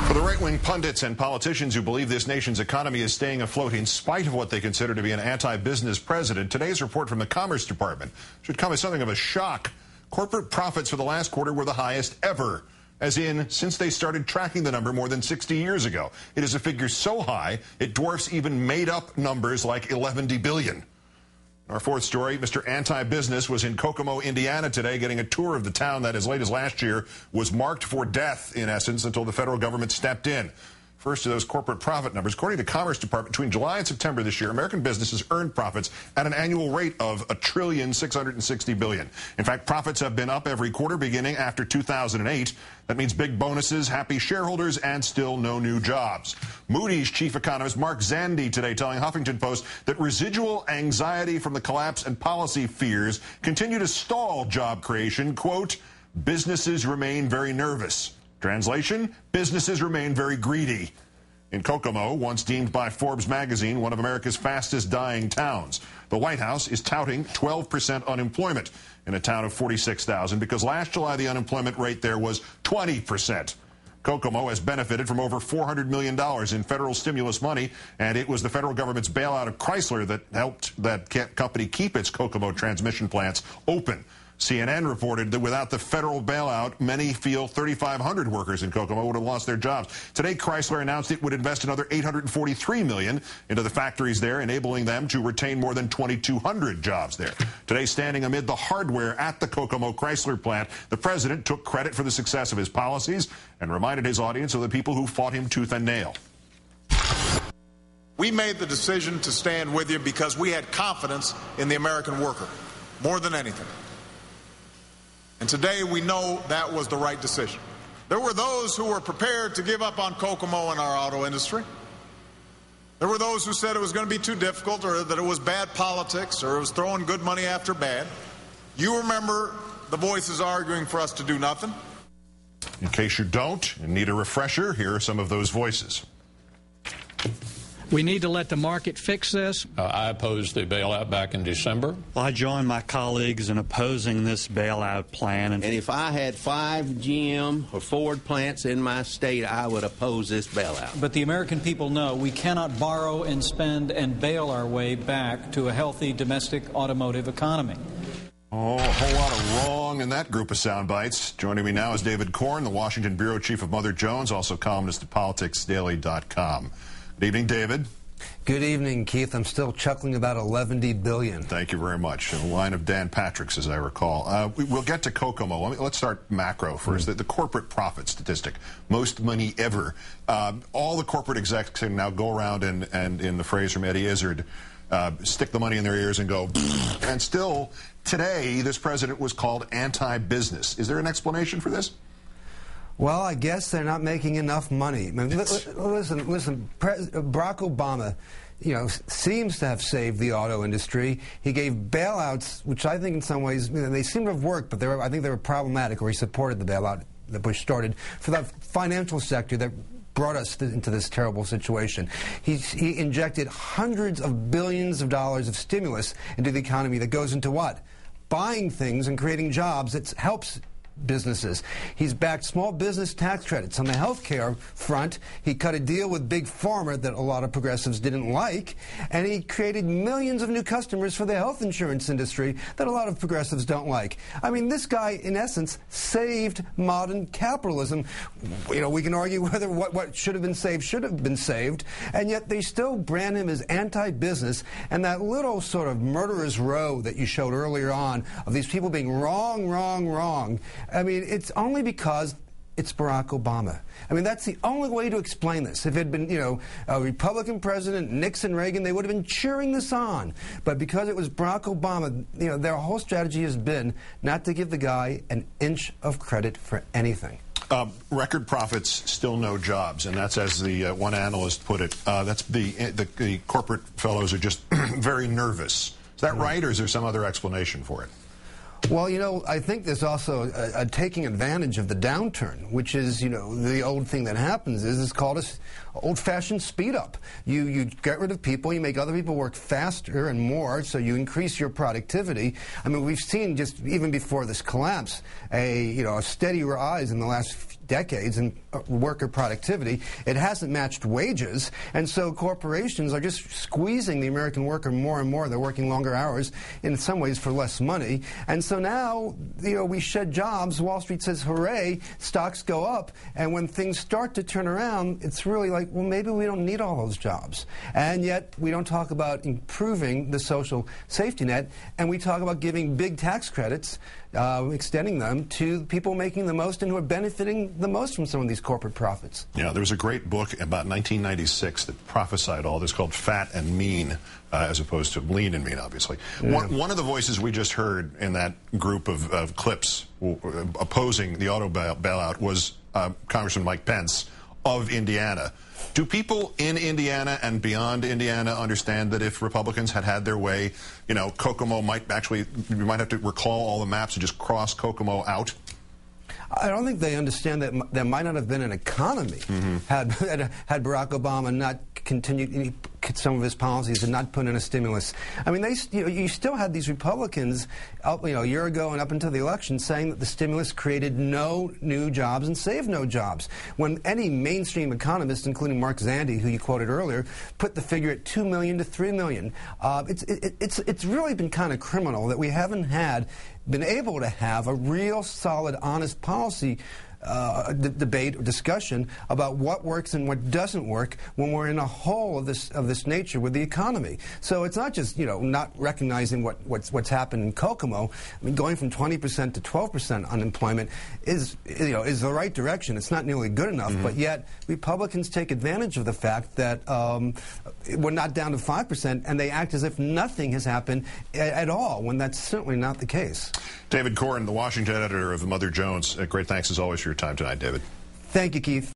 For the right-wing pundits and politicians who believe this nation's economy is staying afloat in spite of what they consider to be an anti-business president, today's report from the Commerce Department should come as something of a shock. Corporate profits for the last quarter were the highest ever, as in since they started tracking the number more than 60 years ago. It is a figure so high, it dwarfs even made-up numbers like 11 billion. Our fourth story, Mr. Anti-Business was in Kokomo, Indiana today, getting a tour of the town that, as late as last year, was marked for death, in essence, until the federal government stepped in. First to those corporate profit numbers. According to the Commerce Department, between July and September this year, American businesses earned profits at an annual rate of $1,660 billion. In fact, profits have been up every quarter beginning after 2008. That means big bonuses, happy shareholders, and still no new jobs. Moody's chief economist Mark Zandi today telling Huffington Post that residual anxiety from the collapse and policy fears continue to stall job creation. Quote, businesses remain very nervous. Translation, businesses remain very greedy. In Kokomo, once deemed by Forbes magazine one of America's fastest dying towns, the White House is touting 12% unemployment in a town of 46,000 because last July the unemployment rate there was 20%. Kokomo has benefited from over $400 million in federal stimulus money, and it was the federal government's bailout of Chrysler that helped that company keep its Kokomo transmission plants open. CNN reported that without the federal bailout, many feel 3,500 workers in Kokomo would have lost their jobs. Today, Chrysler announced it would invest another $843 million into the factories there, enabling them to retain more than 2,200 jobs there. Today, standing amid the hardware at the Kokomo Chrysler plant, the president took credit for the success of his policies and reminded his audience of the people who fought him tooth and nail. We made the decision to stand with you because we had confidence in the American worker, more than anything. And today we know that was the right decision. There were those who were prepared to give up on Kokomo and our auto industry. There were those who said it was going to be too difficult, or that it was bad politics, or it was throwing good money after bad. You remember the voices arguing for us to do nothing? In case you don't and need a refresher, here are some of those voices. We need to let the market fix this. I opposed the bailout back in December. Well, I joined my colleagues in opposing this bailout plan. And if I had 5 GM or Ford plants in my state, I would oppose this bailout. But the American people know we cannot borrow and spend and bail our way back to a healthy domestic automotive economy. Oh, a whole lot of wrong in that group of sound bites. Joining me now is David Korn, the Washington bureau chief of Mother Jones, also columnist at politicsdaily.com. Good evening, David. Good evening, Keith. I'm still chuckling about 11 billion. Thank you very much. In the line of Dan Patrick's, as I recall. We'll get to Kokomo. Let's start macro first. The corporate profit statistic, most money ever. All the corporate execs can now go around and in the phrase from Eddie Izzard, stick the money in their ears and go, and still, today, this president was called anti-business. Is there an explanation for this? Well, I guess they're not making enough money. I mean, listen, Barack Obama, seems to have saved the auto industry. He gave bailouts, which I think in some ways, they seem to have worked, but I think they were problematic, or he supported the bailout that Bush started for the financial sector that brought us into this terrible situation. He injected hundreds of billions of dollars of stimulus into the economy that goes into what? Buying things and creating jobs that helps businesses. He's backed small business tax credits. On the health care front, he cut a deal with Big Pharma that a lot of progressives didn't like, and he created millions of new customers for the health insurance industry that a lot of progressives don't like. I mean, this guy, in essence, saved modern capitalism. We can argue whether what should have been saved, and yet they still brand him as anti-business, and that little sort of murderer's row that you showed earlier on of these people being wrong, I mean, it's only because it's Barack Obama. I mean, that's the only way to explain this. If it had been, a Republican president, Nixon, Reagan, they would have been cheering this on. But because it was Barack Obama, their whole strategy has been not to give the guy an inch of credit for anything. Record profits, still no jobs, and that's, as the one analyst put it, that's the corporate fellows are just very nervous. Is that right, or is there some other explanation for it? Well, you know, I think there's also a taking advantage of the downturn, which is, you know, the old thing that happens is it's called a old-fashioned speed up. You get rid of people, you make other people work faster and more, so you increase your productivity. I mean, we've seen just even before this collapse a steady rise in the last decades in worker productivity. It hasn't matched wages, and so corporations are just squeezing the American worker more and more. They're working longer hours, in some ways for less money, and so now, you know, we shed jobs. Wall Street says, hooray, stocks go up, and when things start to turn around, it's really like, well, maybe we don't need all those jobs. And yet, we don't talk about improving the social safety net, and we talk about giving big tax credits, extending them to people making the most and who are benefiting the most from some of these corporate profits. Yeah, there was a great book about 1996 that prophesied all this called Fat and Mean, as opposed to Lean and Mean, obviously. Yeah. One of the voices we just heard in that group of clips opposing the auto bailout was Congressman Mike Pence of Indiana. Do people in Indiana and beyond Indiana understand that if Republicans had their way, you know, Kokomo might actually, we might have to recall all the maps and just cross Kokomo out? I don't think they understand that there might not have been an economy had Barack Obama not continued some of his policies and not put in a stimulus. I mean, you still had these Republicans, a year ago and up until the election, saying that the stimulus created no new jobs and saved no jobs. When any mainstream economist, including Mark Zandi, who you quoted earlier, put the figure at 2 million to 3 million, it's really been kind of criminal that we haven't been able to have a real solid, honest policy debate or discussion about what works and what doesn't work when we're in a hole of this nature with the economy. So it's not just not recognizing what's happened in Kokomo. I mean, going from 20% to 12% unemployment is the right direction. It's not nearly good enough, but yet Republicans take advantage of the fact that we're not down to 5%, and they act as if nothing has happened at all, when that's certainly not the case. David Corn, the Washington editor of Mother Jones. Great thanks as always for your time tonight, David. Thank you, Keith.